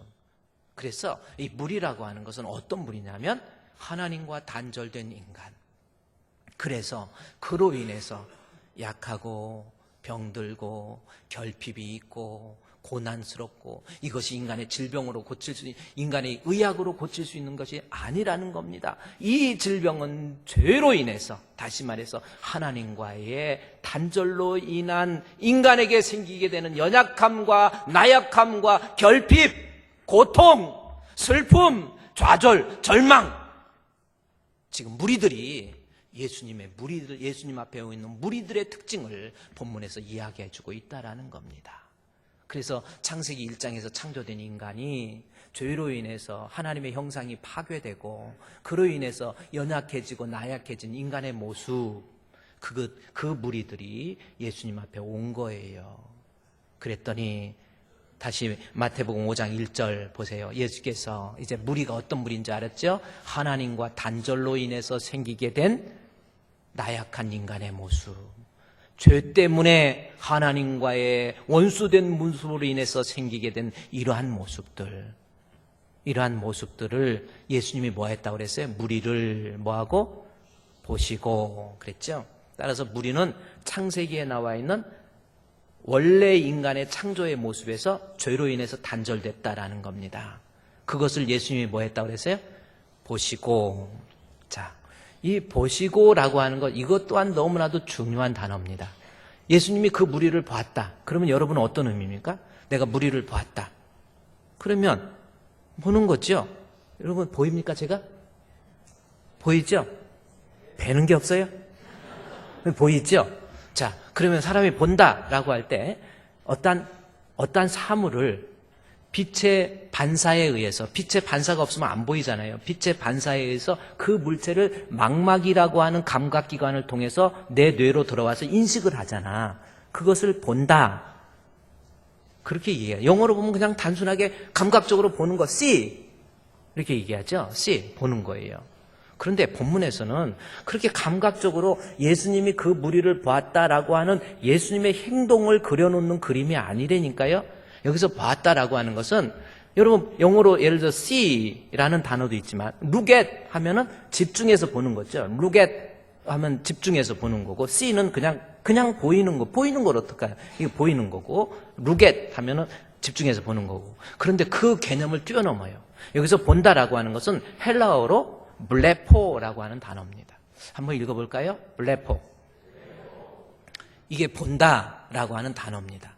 그래서 이 무리라고 하는 것은 어떤 무리냐면 하나님과 단절된 인간. 그래서 그로 인해서 약하고 병들고 결핍이 있고 고난스럽고, 이것이 인간의 질병으로 고칠 수 있는, 인간의 의학으로 고칠 수 있는 것이 아니라는 겁니다. 이 질병은 죄로 인해서, 다시 말해서 하나님과의 단절로 인한 인간에게 생기게 되는 연약함과 나약함과 결핍, 고통, 슬픔, 좌절, 절망. 지금 무리들이 예수님 앞에 있는 무리들의 특징을 본문에서 이야기해주고 있다라는 겁니다. 그래서 창세기 1장에서 창조된 인간이 죄로 인해서 하나님의 형상이 파괴되고 그로 인해서 연약해지고 나약해진 인간의 모습, 그 무리들이 예수님 앞에 온 거예요. 그랬더니 다시 마태복음 5장 1절 보세요. 예수께서 이제 무리가 어떤 무리인지 알았죠? 하나님과 단절로 인해서 생기게 된 나약한 인간의 모습, 죄 때문에 하나님과의 원수된 모습으로 인해서 생기게 된 이러한 모습들을 예수님이 뭐 했다고 그랬어요? 무리를 뭐하고? 보시고 그랬죠? 따라서 무리는 창세기에 나와 있는 원래 인간의 창조의 모습에서 죄로 인해서 단절됐다라는 겁니다. 그것을 예수님이 뭐 했다고 그랬어요? 보시고. 자, 이 보시고라고 하는 것, 이것 또한 너무나도 중요한 단어입니다. 예수님이 그 무리를 보았다. 그러면 여러분은 어떤 의미입니까? 내가 무리를 보았다. 그러면 보는 거죠. 여러분 보입니까 제가? 보이죠? 뵈는 게 없어요? 보이죠? 자, 그러면 사람이 본다라고 할 때 어떠한 사물을 빛의 반사에 의해서, 빛의 반사가 없으면 안 보이잖아요. 빛의 반사에 의해서 그 물체를 망막이라고 하는 감각기관을 통해서 내 뇌로 들어와서 인식을 하잖아. 그것을 본다. 그렇게 얘기해요. 영어로 보면 그냥 단순하게 감각적으로 보는 거, see. 이렇게 얘기하죠. see, 보는 거예요. 그런데 본문에서는 그렇게 감각적으로 예수님이 그 무리를 보았다라고 하는 예수님의 행동을 그려놓는 그림이 아니라니까요. 여기서 보았다라고 하는 것은, 여러분 영어로 예를 들어 see라는 단어도 있지만 look at 하면은 집중해서 보는 거죠. look at 하면 집중해서 보는 거고, see는 그냥 보이는 걸 어떡해요? 이게 보이는 거고, look at 하면은 집중해서 보는 거고. 그런데 그 개념을 뛰어넘어요. 여기서 본다라고 하는 것은 헬라어로 블레포라고 하는 단어입니다. 한번 읽어볼까요? 블레포. 이게 본다라고 하는 단어입니다.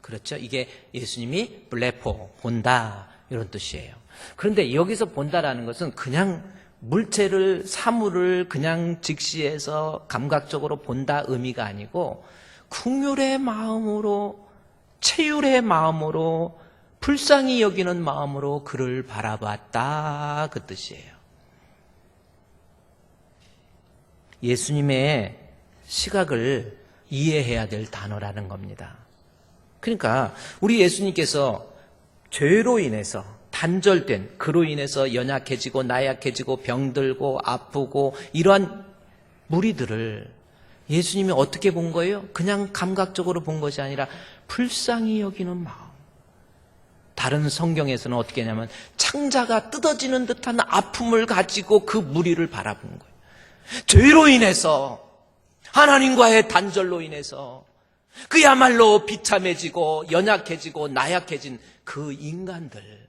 그렇죠? 이게 예수님이 블레포, 본다, 이런 뜻이에요. 그런데 여기서 본다라는 것은 그냥 물체를, 사물을 그냥 직시해서 감각적으로 본다 의미가 아니고 긍휼의 마음으로, 체휼의 마음으로, 불쌍히 여기는 마음으로 그를 바라봤다, 그 뜻이에요. 예수님의 시각을 이해해야 될 단어라는 겁니다. 그러니까 우리 예수님께서 죄로 인해서 단절된, 그로 인해서 연약해지고 나약해지고 병들고 아프고 이러한 무리들을 예수님이 어떻게 본 거예요? 그냥 감각적으로 본 것이 아니라 불쌍히 여기는 마음. 다른 성경에서는 어떻게 하냐면 창자가 뜯어지는 듯한 아픔을 가지고 그 무리를 바라본 거예요. 죄로 인해서, 하나님과의 단절로 인해서 그야말로 비참해지고 연약해지고 나약해진 그 인간들,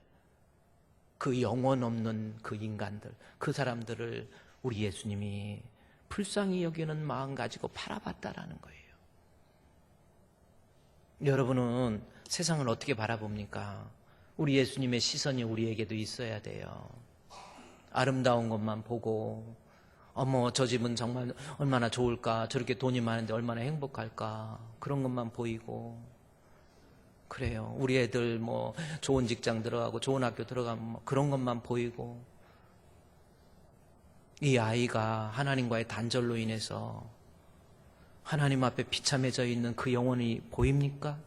그 영혼 없는 그 인간들, 그 사람들을 우리 예수님이 불쌍히 여기는 마음 가지고 바라봤다라는 거예요. 여러분은 세상을 어떻게 바라봅니까? 우리 예수님의 시선이 우리에게도 있어야 돼요. 아름다운 것만 보고, 어머 저 집은 정말 얼마나 좋을까, 저렇게 돈이 많은데 얼마나 행복할까, 그런 것만 보이고, 그래요. 우리 애들 뭐 좋은 직장 들어가고 좋은 학교 들어가면 뭐 그런 것만 보이고, 이 아이가 하나님과의 단절로 인해서 하나님 앞에 비참해져 있는 그 영혼이 보입니까?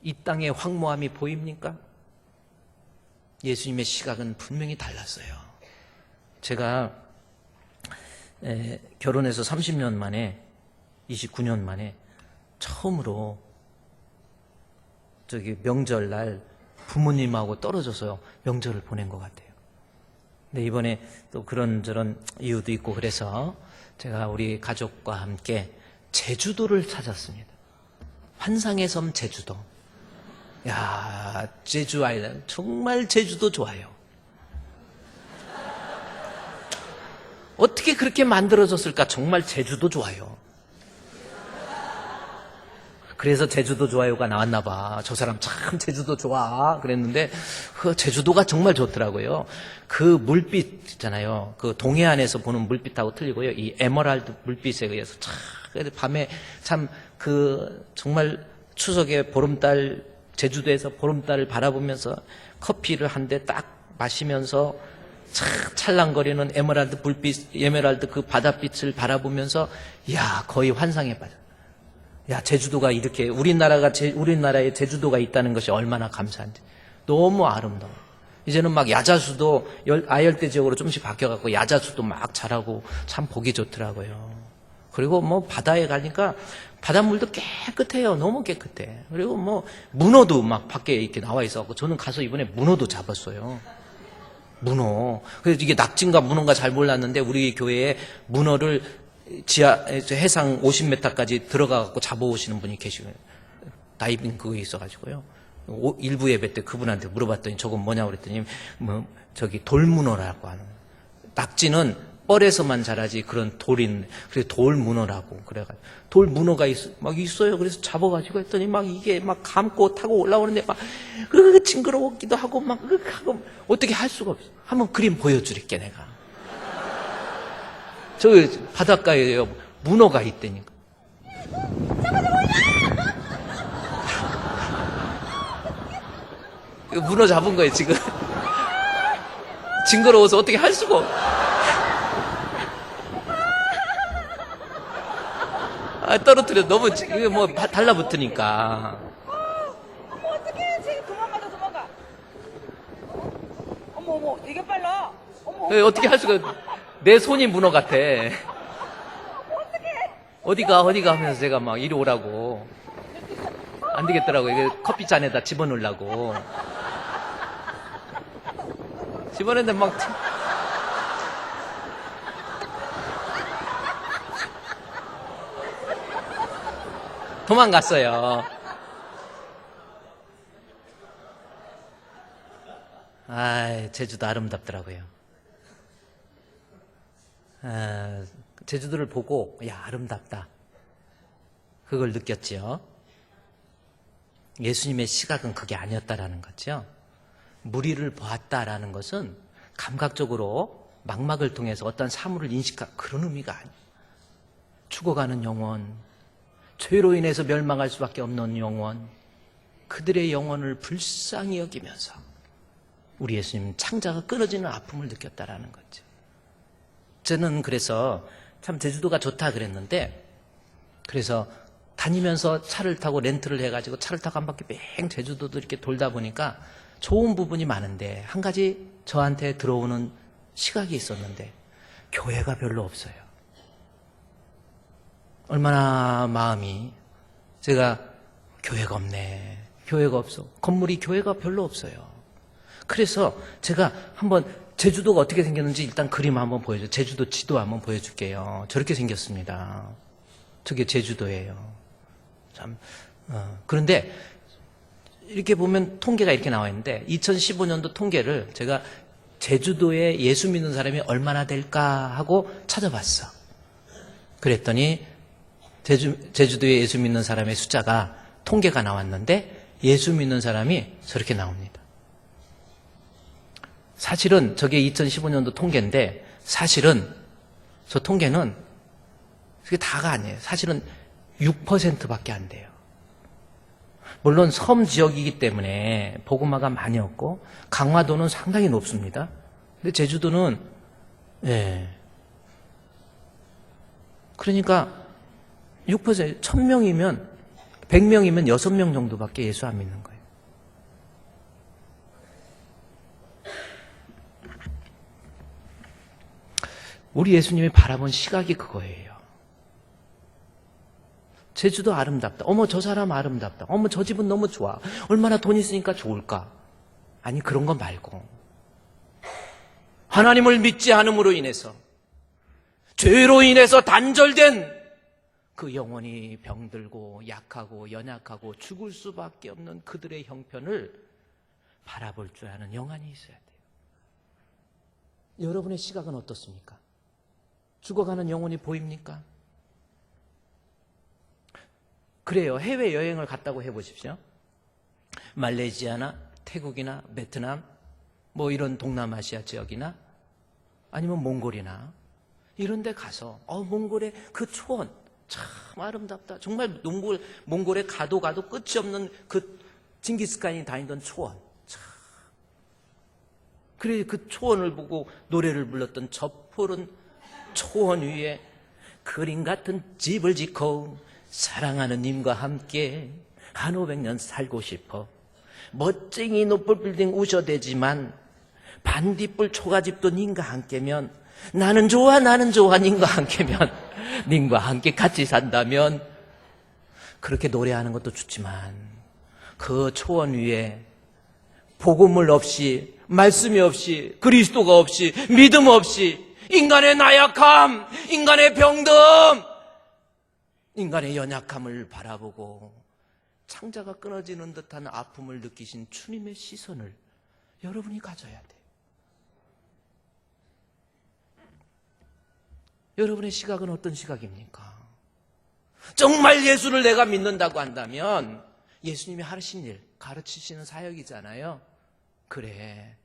이 땅의 황무함이 보입니까? 예수님의 시각은 분명히 달랐어요. 제가 결혼해서 30년 만에, 29년 만에 처음으로 명절날 부모님하고 떨어져서 명절을 보낸 것 같아요. 근데 이번에 또 그런저런 이유도 있고 그래서 제가 우리 가족과 함께 제주도를 찾았습니다. 환상의 섬 제주도. 야, 제주 아일랜드 정말 제주도 좋아요. 어떻게 그렇게 만들어졌을까? 정말 제주도 좋아요. 그래서 제주도 좋아요가 나왔나 봐. 저 사람 참 제주도 좋아 그랬는데 그 제주도가 정말 좋더라고요. 그 물빛 있잖아요. 그 동해안에서 보는 물빛하고 틀리고요. 이 에메랄드 물빛에 의해서 참 밤에 참 그 정말 추석에 보름달, 제주도에서 보름달을 바라보면서 커피를 한 대 딱 마시면서 찰랑거리는 에메랄드 불빛, 에메랄드 그 바닷빛을 바라보면서 야, 거의 환상에 빠져. 야, 제주도가 이렇게 우리나라에 제주도가 있다는 것이 얼마나 감사한지. 너무 아름다워. 이제는 막 야자수도 아열대 지역으로 조금씩 바뀌어갖고 야자수도 막 자라고 참 보기 좋더라고요. 그리고 뭐 바다에 가니까 바닷물도 깨끗해요. 너무 깨끗해. 그리고 뭐 문어도 막 밖에 이렇게 나와 있어갖고 저는 가서 이번에 문어도 잡았어요. 문어. 그래서 이게 낙지인가 문어인가 잘 몰랐는데 우리 교회에 문어를 해상 50m까지 들어가갖고 잡아오시는 분이 계시고요. 다이빙 그거 있어가지고요. 일부 예배 때 그분한테 물어봤더니 저건 뭐냐고 그랬더니 저기 돌문어라고 하는. 낙지는 뻘에서만 자라지 그런 그래서 돌문어라고 그래가지고 돌문어가 막 있어요. 그래서 잡아가지고 했더니 막 이게 막 감고 타고 올라오는데 막 징그러웠기도 하고 막 하고 어떻게 할 수가 없어. 한번 그림 보여드릴게 내가. 저기 바닷가에 문어가 있다니까. 문어 잡은 거예요 지금. 징그러워서 어떻게 할 수가 없어. 떨어뜨려. 너무 이게 뭐 달라붙으니까. 어머 어떡해. 지금 도망가. 어머 되게 빨라. 어머 어떻게 할 수가. 내 손이 문어 같아. 어디가 하면서 제가 막 이리 오라고. 안 되겠더라고. 이게 커피잔에다 집어넣으려고. 집어넣는데 막 도망갔어요. 제주도 아름답더라고요. 제주도를 보고 야, 아름답다. 그걸 느꼈지요. 예수님의 시각은 그게 아니었다라는 거죠. 무리를 보았다라는 것은 감각적으로 망막을 통해서 어떤 사물을 인식한 그런 의미가 아니에요. 죽어가는 영혼, 죄로 인해서 멸망할 수밖에 없는 영혼, 그들의 영혼을 불쌍히 여기면서 우리 예수님 창자가 끊어지는 아픔을 느꼈다라는 거죠. 저는 그래서 참 제주도가 좋다 그랬는데, 그래서 다니면서 차를 타고 렌트를 해가지고 차를 타고 한 바퀴 뺑 제주도도 이렇게 돌다 보니까 좋은 부분이 많은데 한 가지 저한테 들어오는 시각이 있었는데 교회가 별로 없어요. 얼마나 마음이 제가 교회가 없네, 교회가 없어, 건물이 교회가 별로 없어요. 그래서 제가 한번 제주도가 어떻게 생겼는지 일단 그림 한번 보여줘요. 제주도 지도 한번 보여줄게요. 저렇게 생겼습니다. 저게 제주도예요. 참 그런데 이렇게 보면 통계가 이렇게 나와 있는데 2015년도 통계를 제가 제주도에 예수 믿는 사람이 얼마나 될까 하고 찾아봤어. 그랬더니 제주도에 예수 믿는 사람의 숫자가 통계가 나왔는데 예수 믿는 사람이 저렇게 나옵니다. 사실은 저게 2015년도 통계인데 사실은 저 통계는 그게 다가 아니에요. 사실은 6%밖에 안 돼요. 물론 섬 지역이기 때문에 복음화가 많이 없고 강화도는 상당히 높습니다. 근데 제주도는 그러니까 6% 1000명이면 100명이면 6명 정도밖에 예수 안 믿는 거예요. 우리 예수님이 바라본 시각이 그거예요. 제주도 아름답다. 어머 저 사람 아름답다. 어머 저 집은 너무 좋아. 얼마나 돈 있으니까 좋을까. 아니 그런 거 말고 하나님을 믿지 않음으로 인해서 죄로 인해서 단절된 그 영혼이 병들고 약하고 연약하고 죽을 수밖에 없는 그들의 형편을 바라볼 줄 아는 영안이 있어야 돼요. 여러분의 시각은 어떻습니까? 죽어가는 영혼이 보입니까? 그래요. 해외여행을 갔다고 해보십시오. 말레이시아나 태국이나 베트남 뭐 이런 동남아시아 지역이나 아니면 몽골이나 이런 데 가서 몽골의 그 초원 참 아름답다. 정말 몽골에 가도 끝이 없는 그 징기스칸이 다니던 초원 참. 그래 그 초원을 보고 노래를 불렀던 저 푸른 초원 위에 그림 같은 집을 짓고 사랑하는 님과 함께 한 500년 살고 싶어. 멋쟁이 높은 빌딩 우셔대지만 반딧불 초가집도 님과 함께면 나는 좋아 님과 함께면 님과 함께 같이 산다면. 그렇게 노래하는 것도 좋지만 그 초원 위에 복음을 없이 말씀이 없이 그리스도가 없이 믿음 없이 인간의 나약함, 인간의 병듦, 인간의 연약함을 바라보고 창자가 끊어지는 듯한 아픔을 느끼신 주님의 시선을 여러분이 가져야 돼요. 여러분의 시각은 어떤 시각입니까? 정말 예수를 내가 믿는다고 한다면 예수님이 하신 일, 가르치시는 사역이잖아요. 그래,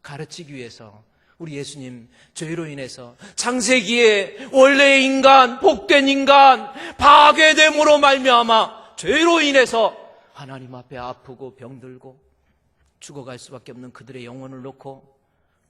가르치기 위해서 우리 예수님 죄로 인해서 창세기에 원래의 인간, 복된 인간, 파괴됨으로 말미암아 죄로 인해서 하나님 앞에 아프고 병들고 죽어갈 수밖에 없는 그들의 영혼을 놓고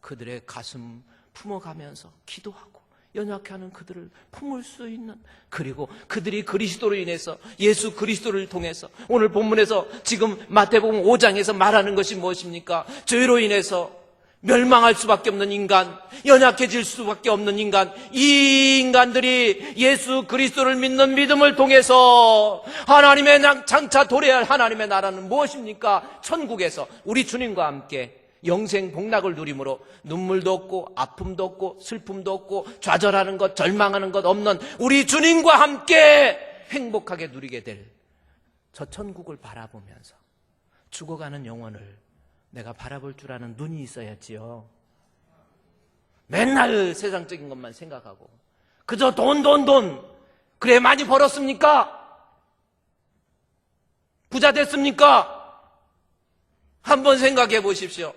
그들의 가슴 품어가면서 기도하고 연약해하는 그들을 품을 수 있는, 그리고 그들이 그리스도로 인해서 예수 그리스도를 통해서 오늘 본문에서 지금 마태복음 5장에서 말하는 것이 무엇입니까? 죄로 인해서 멸망할 수밖에 없는 인간, 연약해질 수밖에 없는 인간, 이 인간들이 예수 그리스도를 믿는 믿음을 통해서 하나님의 장차 도래할 하나님의 나라는 무엇입니까? 천국에서 우리 주님과 함께 영생 복락을 누림으로 눈물도 없고 아픔도 없고 슬픔도 없고 좌절하는 것, 절망하는 것 없는 우리 주님과 함께 행복하게 누리게 될 저 천국을 바라보면서 죽어가는 영혼을 내가 바라볼 줄 아는 눈이 있어야지요. 맨날 세상적인 것만 생각하고 그저 돈 그래 많이 벌었습니까? 부자 됐습니까? 한번 생각해 보십시오.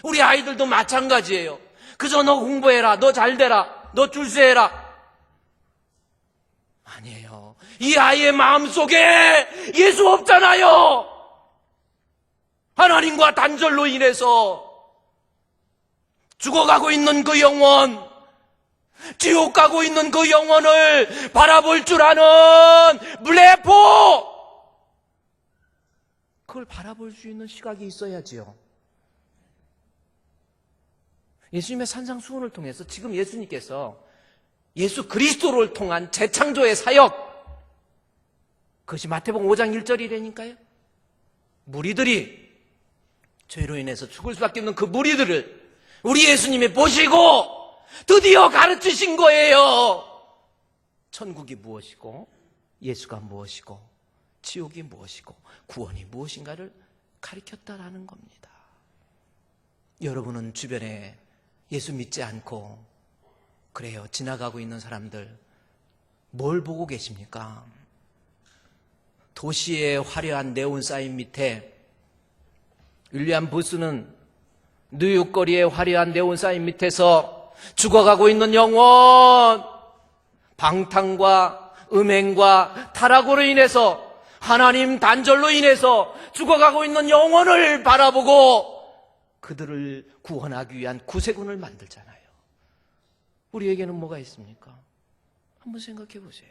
우리 아이들도 마찬가지예요. 그저 너 공부해라, 너 잘되라, 너 줄세해라. 아니에요. 이 아이의 마음속에 예수 없잖아요. 하나님과 단절로 인해서 죽어가고 있는 그 영혼, 지옥 가고 있는 그 영혼을 바라볼 줄 아는 물레포, 그걸 바라볼 수 있는 시각이 있어야지요. 예수님의 산상수훈을 통해서 지금 예수님께서 예수 그리스도를 통한 재창조의 사역, 그것이 마태복음 5장 1절이라니까요. 무리들이 죄로 인해서 죽을 수밖에 없는 그 무리들을 우리 예수님이 보시고 드디어 가르치신 거예요. 천국이 무엇이고 예수가 무엇이고 지옥이 무엇이고 구원이 무엇인가를 가르쳤다라는 겁니다. 여러분은 주변에 예수 믿지 않고 그래요, 지나가고 있는 사람들 뭘 보고 계십니까? 도시의 화려한 네온 사인 밑에 윌리엄 부스는 뉴욕 거리의 화려한 네온 사인 밑에서 죽어가고 있는 영혼, 방탕과 음행과 타락으로 인해서, 하나님 단절로 인해서 죽어가고 있는 영혼을 바라보고 그들을 구원하기 위한 구세군을 만들잖아요. 우리에게는 뭐가 있습니까? 한번 생각해 보세요.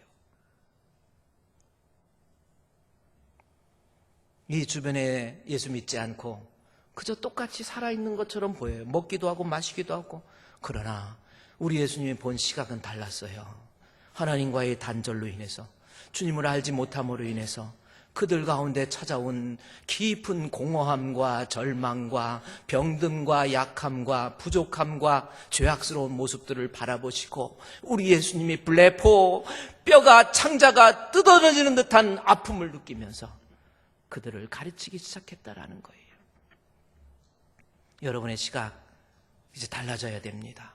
이 주변에 예수 믿지 않고 그저 똑같이 살아있는 것처럼 보여요. 먹기도 하고 마시기도 하고. 그러나 우리 예수님이 본 시각은 달랐어요. 하나님과의 단절로 인해서, 주님을 알지 못함으로 인해서 그들 가운데 찾아온 깊은 공허함과 절망과 병듦과 약함과 부족함과 죄악스러운 모습들을 바라보시고 우리 예수님이 블레포, 뼈가 창자가 뜯어지는 듯한 아픔을 느끼면서 그들을 가르치기 시작했다라는 거예요. 여러분의 시각 이제 달라져야 됩니다.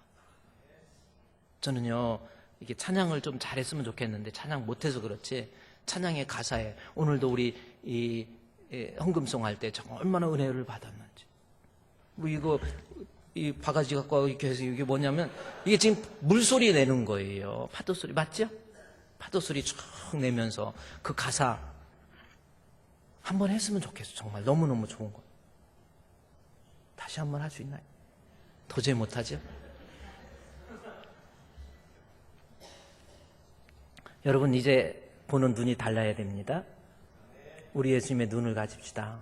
저는요, 이게 찬양을 좀 잘했으면 좋겠는데 찬양 못해서 그렇지, 찬양의 가사에 오늘도 우리 이 헌금송 할 때 정말 얼마나 은혜를 받았는지. 뭐 이거 이 바가지 갖고 와서 이렇게 해서 이게 뭐냐면 이게 지금 물소리 내는 거예요. 파도 소리 맞죠? 파도 소리 쭉 내면서 그 가사 한번 했으면 좋겠어. 정말 너무너무 좋은 거. 다시 한번 할 수 있나요? 도저히 못하죠? 여러분, 이제 보는 눈이 달라야 됩니다. 우리 예수님의 눈을 가집시다.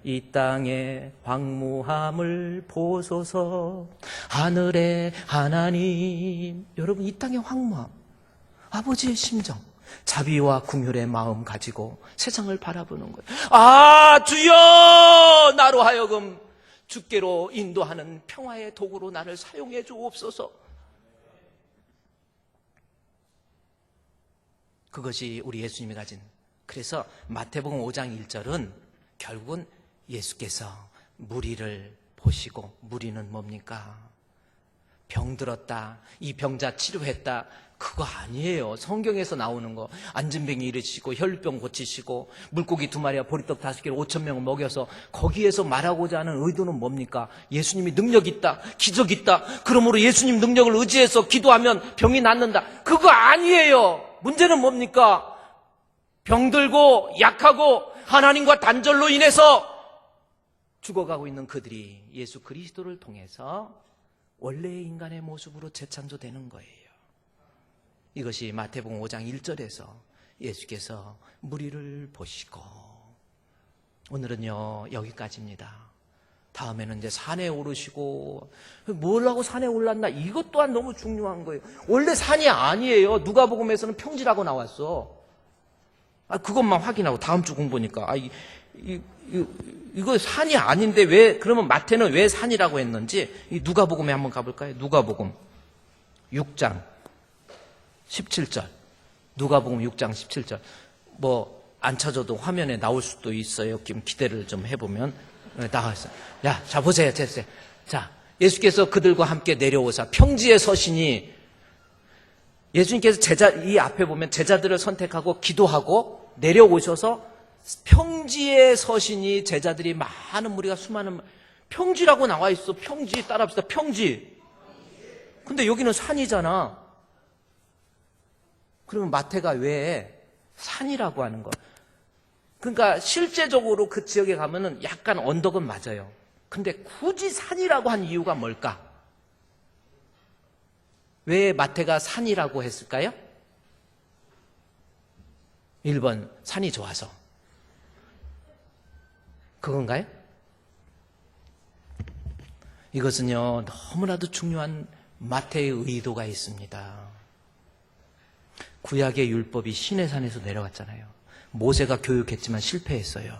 이 땅의 황무함을 보소서, 하늘의 하나님. 여러분, 이 땅의 황무함, 아버지의 심정, 자비와 긍휼의 마음 가지고 세상을 바라보는 거예요. 아, 주여, 나로 하여금 주께로 인도하는 평화의 도구로 나를 사용해 주옵소서. 그것이 우리 예수님이 가진, 그래서 마태복음 5장 1절은 결국은 예수께서 무리를 보시고, 무리는 뭡니까? 병들었다, 이 병자 치료했다, 그거 아니에요. 성경에서 나오는 거. 안진뱅이 일으키시고 혈류병 고치시고 물고기 2마리와 보리떡 5개를 5,000명을 먹여서, 거기에서 말하고자 하는 의도는 뭡니까? 예수님이 능력 있다, 기적 있다, 그러므로 예수님 능력을 의지해서 기도하면 병이 낫는다, 그거 아니에요. 문제는 뭡니까? 병들고 약하고 하나님과 단절로 인해서 죽어가고 있는 그들이 예수 그리스도를 통해서 원래의 인간의 모습으로 재창조되는 거예요. 이것이 마태복음 5장 1절에서 예수께서 무리를 보시고, 오늘은요 여기까지입니다. 다음에는 이제 산에 오르시고, 뭘 하고 산에 올랐나, 이것 또한 너무 중요한 거예요. 원래 산이 아니에요. 누가복음에서는 평지라고 나왔어. 그것만 확인하고 다음 주 공부니까 이거 산이 아닌데 왜, 그러면 마태는 왜 산이라고 했는지 이 누가복음에 한번 가볼까요? 누가복음 6장 17절. 누가복음 6장 17절. 뭐 안 찾아도 화면에 나올 수도 있어요. 지금 기대를 좀 해보면 나왔어요. 자 보세요. 자, 예수께서 그들과 함께 내려오사 평지에 서시니, 예수님께서 이 앞에 보면 제자들을 선택하고 기도하고 내려오셔서 평지에 서시니 제자들이 많은 무리가 수많은 평지라고 나와 있어. 평지 따라합시다. 평지. 근데 여기는 산이잖아. 그러면 마태가 왜 산이라고 하는 거야? 그러니까 실제적으로 그 지역에 가면은 약간 언덕은 맞아요. 근데 굳이 산이라고 한 이유가 뭘까? 왜 마태가 산이라고 했을까요? 1번, 산이 좋아서. 그건가요? 이것은요, 너무나도 중요한 마태의 의도가 있습니다. 구약의 율법이 시내산에서 내려왔잖아요. 모세가 교육했지만 실패했어요.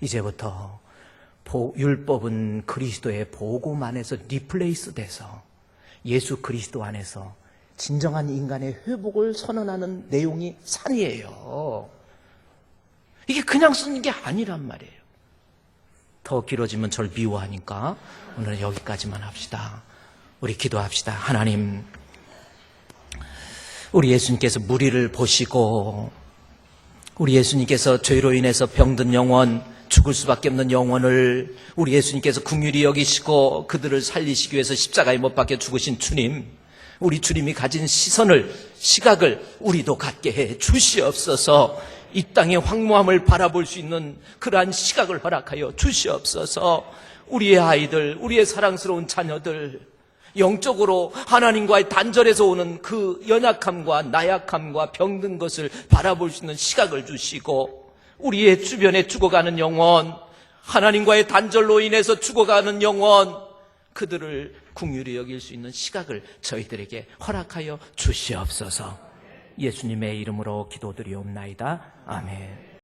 이제부터 율법은 그리스도의 복음 안에서 리플레이스 돼서 예수 그리스도 안에서 진정한 인간의 회복을 선언하는 내용이 산이에요. 이게 그냥 쓰는 게 아니란 말이에요. 더 길어지면 절 미워하니까 오늘은 여기까지만 합시다. 우리 기도합시다. 하나님, 우리 예수님께서 무리를 보시고 우리 예수님께서 죄로 인해서 병든 영혼, 죽을 수밖에 없는 영혼을 우리 예수님께서 긍휼히 여기시고 그들을 살리시기 위해서 십자가에 못 박혀 죽으신 주님, 우리 주님이 가진 시각을 우리도 갖게 해 주시옵소서. 이 땅의 황무함을 바라볼 수 있는 그러한 시각을 허락하여 주시옵소서. 우리의 아이들, 우리의 사랑스러운 자녀들, 영적으로 하나님과의 단절에서 오는 그 연약함과 나약함과 병든 것을 바라볼 수 있는 시각을 주시고, 우리의 주변에 죽어가는 영혼, 하나님과의 단절로 인해서 죽어가는 영혼, 그들을 긍휼히 여길 수 있는 시각을 저희들에게 허락하여 주시옵소서. 예수님의 이름으로 기도드리옵나이다. 아멘.